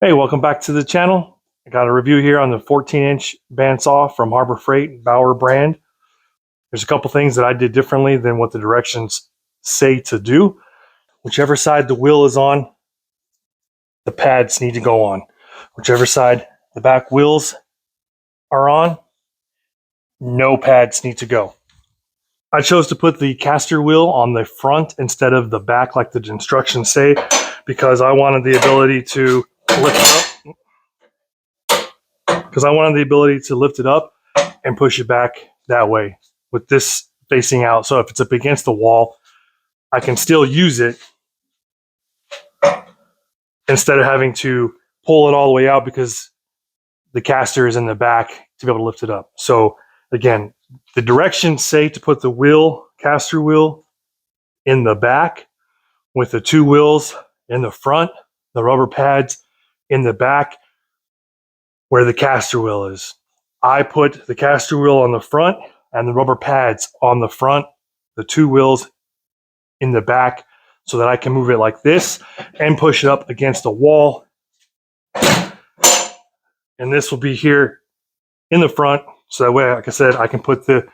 Hey, welcome back to the channel. I got a review here on the 14-inch bandsaw from Harbor Freight, BAUER brand. There's a couple things that I did differently than what the directions say to do. Whichever side the wheel is on, the pads need to go on. Whichever side the back wheels are on, no pads need to go. I chose to put the caster wheel on the front instead of the back like the instructions say because I wanted the ability to lift it up. Lift it up and push it back that way with this facing out. So if it's up against the wall, I can still use it instead of having to pull it all the way out because the caster is in the back to be able to lift it up. So again, the directions say to put the caster wheel in the back with the two wheels in the front, the rubber pads in the back where the caster wheel is. I put the caster wheel on the front and the rubber pads on the front, the two wheels in the back, so that I can move it like this and push it up against the wall. And this will be here in the front, so that way, like I said, I can put the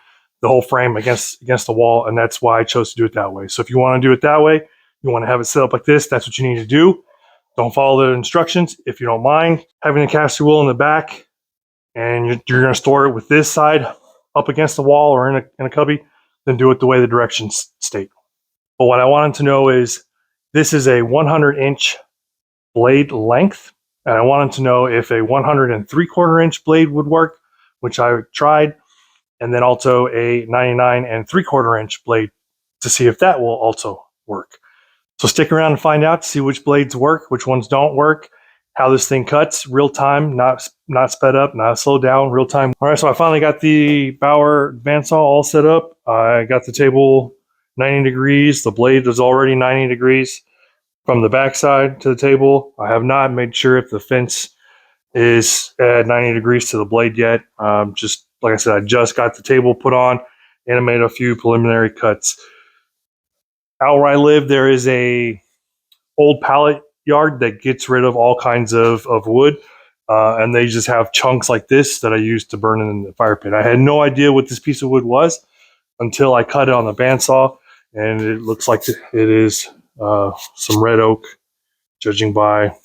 whole frame against the wall, and that's why I chose to do it that way. So if you want to do it that way, you want to have it set up like this, that's what you need to do. Don't follow the instructions. If you don't mind having a caster wheel in the back and you're going to store it with this side up against the wall or in a cubby, then do it the way the directions state. But what I wanted to know is, this is a 100-inch blade length, and I wanted to know if a 103/4-inch blade would work, which I tried, and then also a 99 3/4-inch blade to see if that will also work. So stick around and find out to see which blades work, which ones don't work, how this thing cuts, real time, not sped up, not slowed down, real time. All right, so I finally got the BAUER bandsaw all set up. I got the table 90 degrees. The blade is already 90 degrees from the backside to the table. I have not made sure if the fence is at 90 degrees to the blade yet. Just like I said, I just got the table put on and I made a few preliminary cuts. Out where I live, there is a old pallet yard that gets rid of all kinds of wood, and they just have chunks like this that I use to burn in the fire pit. I had no idea what this piece of wood was until I cut it on the bandsaw, and it looks like it is some red oak, judging by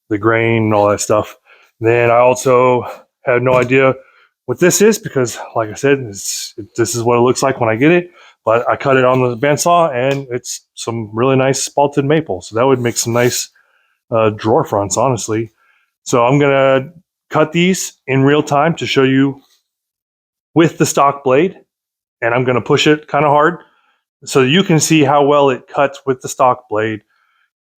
the grain and all that stuff. Then I also had no idea what this is because, like I said, this is what it looks like when I get it. But I cut it on the bandsaw, and it's some really nice spalted maple. So that would make some nice drawer fronts, honestly. So I'm going to cut these in real time to show you with the stock blade. And I'm going to push it kind of hard so you can see how well it cuts with the stock blade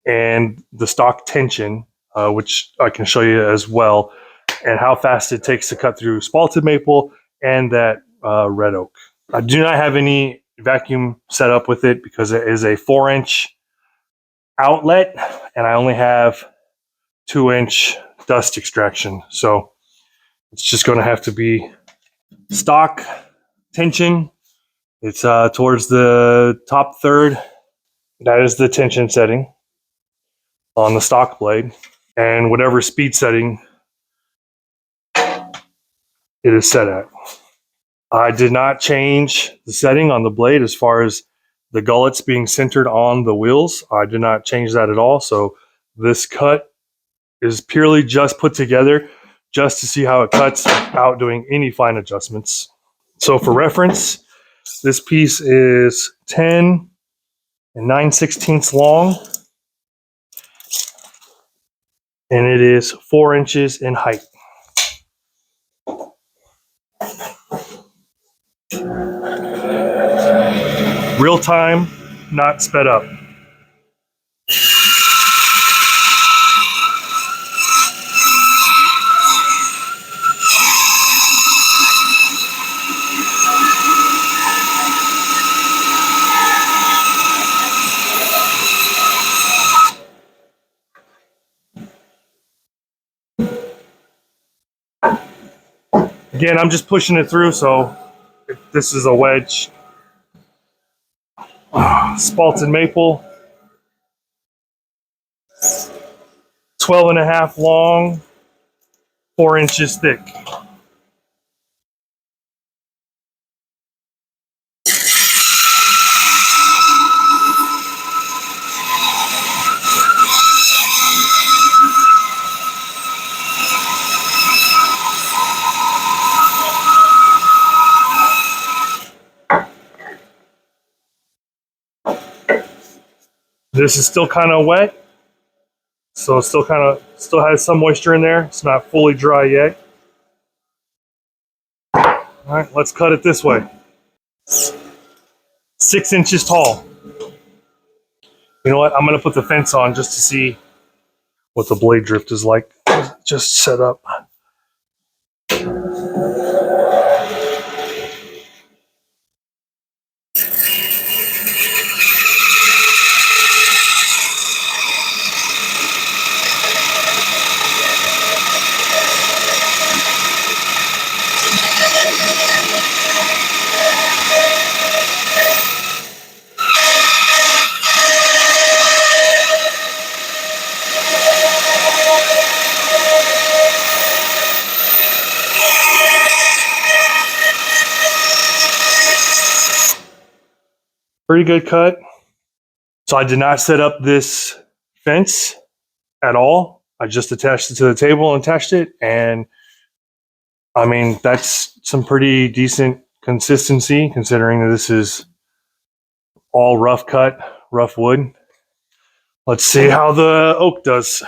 and the stock tension, which I can show you as well, and how fast it takes to cut through spalted maple and that red oak. I do not have any vacuum set up with it because it is a 4-inch outlet and I only have 2-inch dust extraction. So it's just going to have to be stock tension. It's towards the top third. That is the tension setting on the stock blade, and whatever speed setting it is set at. I did not change the setting on the blade as far as the gullets being centered on the wheels. I did not change that at all. So this cut is purely just put together just to see how it cuts without doing any fine adjustments. So for reference, this piece is 10 9/16 long, and it is 4 inches in height. Real time, not sped up. Again, I'm just pushing it through, so if this is a wedge. Spalted maple. 12.5 long, 4 inches thick. This is still kind of wet, so it still has some moisture in there. It's not fully dry yet. All right, let's cut it this way. 6 inches tall. You know what? I'm gonna put the fence on just to see what the blade drift is like. Just set up. Pretty good cut. So I did not set up this fence at all. I just attached it to the table and attached it. And I mean, that's some pretty decent consistency considering that this is all rough cut, rough wood. Let's see how the oak does.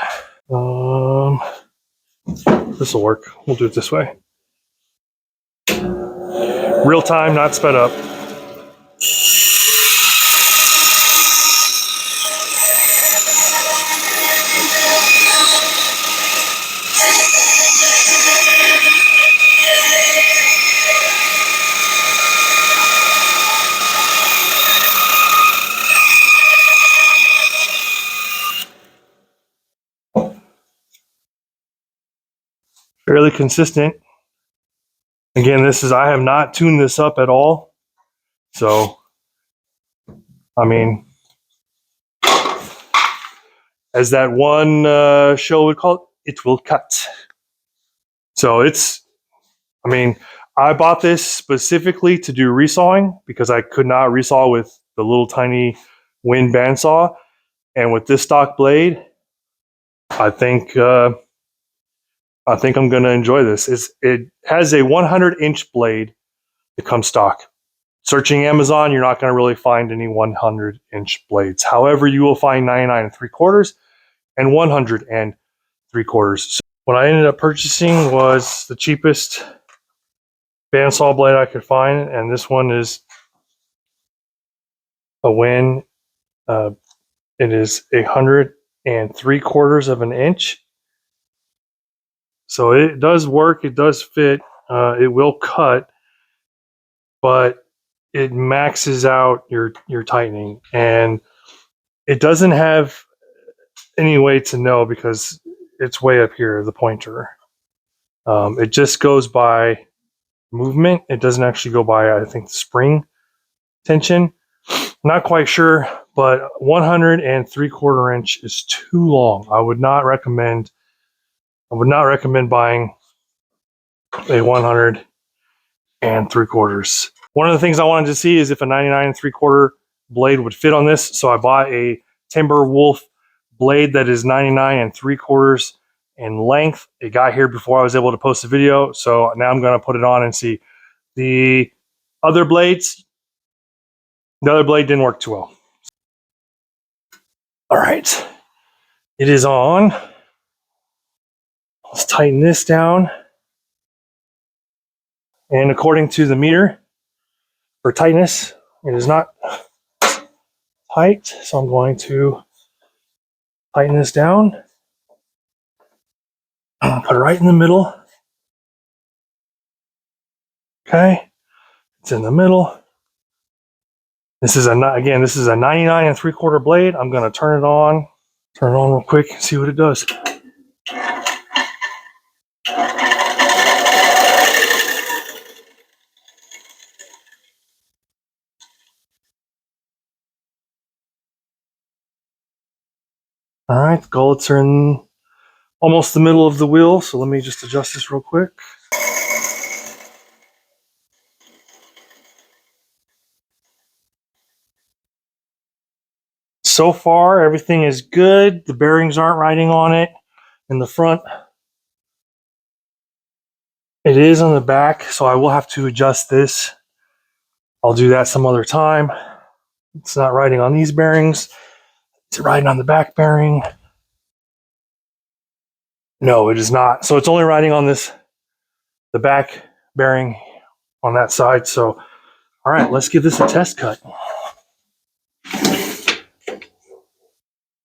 This will work. We'll do it this way. Real time, not sped up. Fairly consistent. Again, I have not tuned this up at all. So, I mean, as that one show would call it will cut. So I mean, I bought this specifically to do resawing because I could not resaw with the little tiny wind bandsaw. And with this stock blade, I think I'm going to enjoy this. It has a 100-inch blade that comes stock. Searching Amazon, you're not going to really find any 100-inch blades. However, you will find 99 3/4 and 100 3/4. So what I ended up purchasing was the cheapest bandsaw blade I could find, and this one is a Win. It is 100 3/4 of an inch. So it does work. It does fit. It will cut, but it maxes out your tightening, and it doesn't have any way to know because it's way up here, the pointer. It just goes by movement. It doesn't actually go by, I think, spring tension. Not quite sure, but 100 3/4 inch is too long. I would not recommend buying a 100 3/4. One of the things I wanted to see is if a 99 3/4 blade would fit on this. So I bought a Timber Wolf blade that is 99 3/4 in length. It got here before I was able to post a video. So now I'm going to put it on and see. The other blade didn't work too well. All right, it is on. Let's tighten this down. And according to the meter for tightness, it is not tight. So I'm going to tighten this down. Put it right in the middle. Okay, it's in the middle. This is a 99 3/4 blade. I'm going to turn it on. Turn it on real quick and see what it does. All right, the gullets are in almost the middle of the wheel. So let me just adjust this real quick. So far, everything is good. The bearings aren't riding on it in the front. It is on the back, so I will have to adjust this. I'll do that some other time. It's not riding on these bearings. It's riding on the back bearing. No, it is not. So it's only riding on this, the back bearing on that side. So, all right, let's give this a test cut.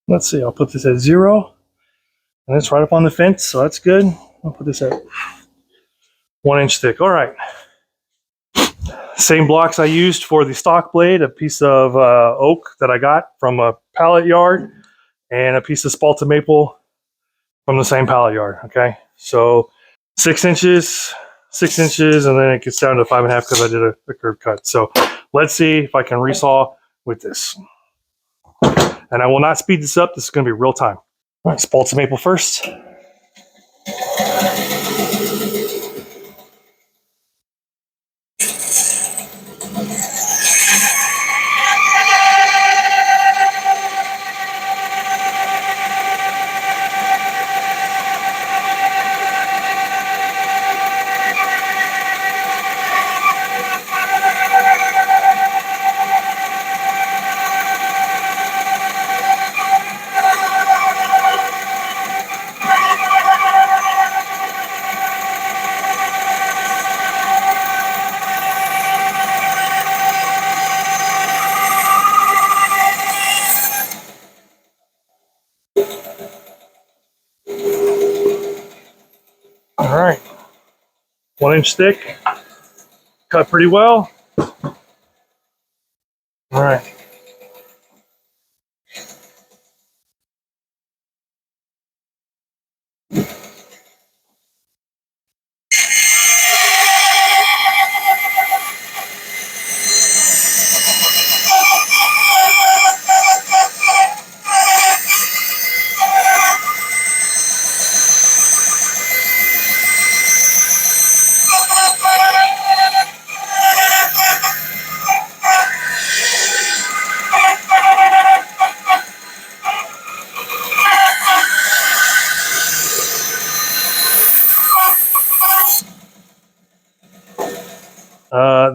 Let's see, I'll put this at 0. And it's right up on the fence, so that's good. I'll put this at 1 inch thick. All right. Same blocks I used for the stock blade, a piece of oak that I got from a pallet yard, and a piece of spalted maple from the same pallet yard. Okay, so 6 inches, 6 inches, and then it gets down to 5.5 because I did a curve cut. So let's see if I can resaw with this. And I will not speed this up. This is going to be real time. All right, spalted maple first. All right, 1 inch thick, cut pretty well. All right.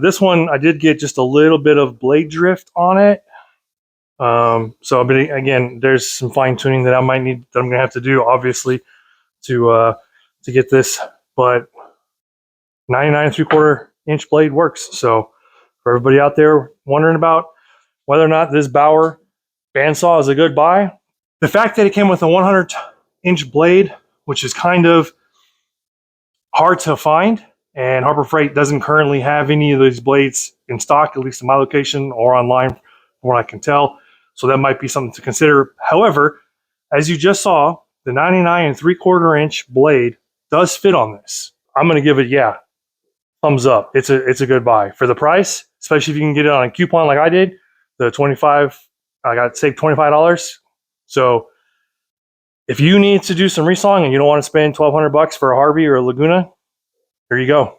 This one, I did get just a little bit of blade drift on it. So, but again, there's some fine tuning that I might need, that I'm going to have to do, obviously, to get this. But 99 3/4 inch blade works. So, for everybody out there wondering about whether or not this BAUER bandsaw is a good buy, the fact that it came with a 100 inch blade, which is kind of hard to find, and Harbor Freight doesn't currently have any of these blades in stock, at least in my location or online, from what I can tell. So that might be something to consider. However, as you just saw, the 99 3/4 inch blade does fit on this. I'm going to give it, thumbs up. It's a good buy for the price, especially if you can get it on a coupon like I did. The 25, I got saved $25. So if you need to do some resawing and you don't want to spend $1,200 for a Harvey or a Laguna, here you go.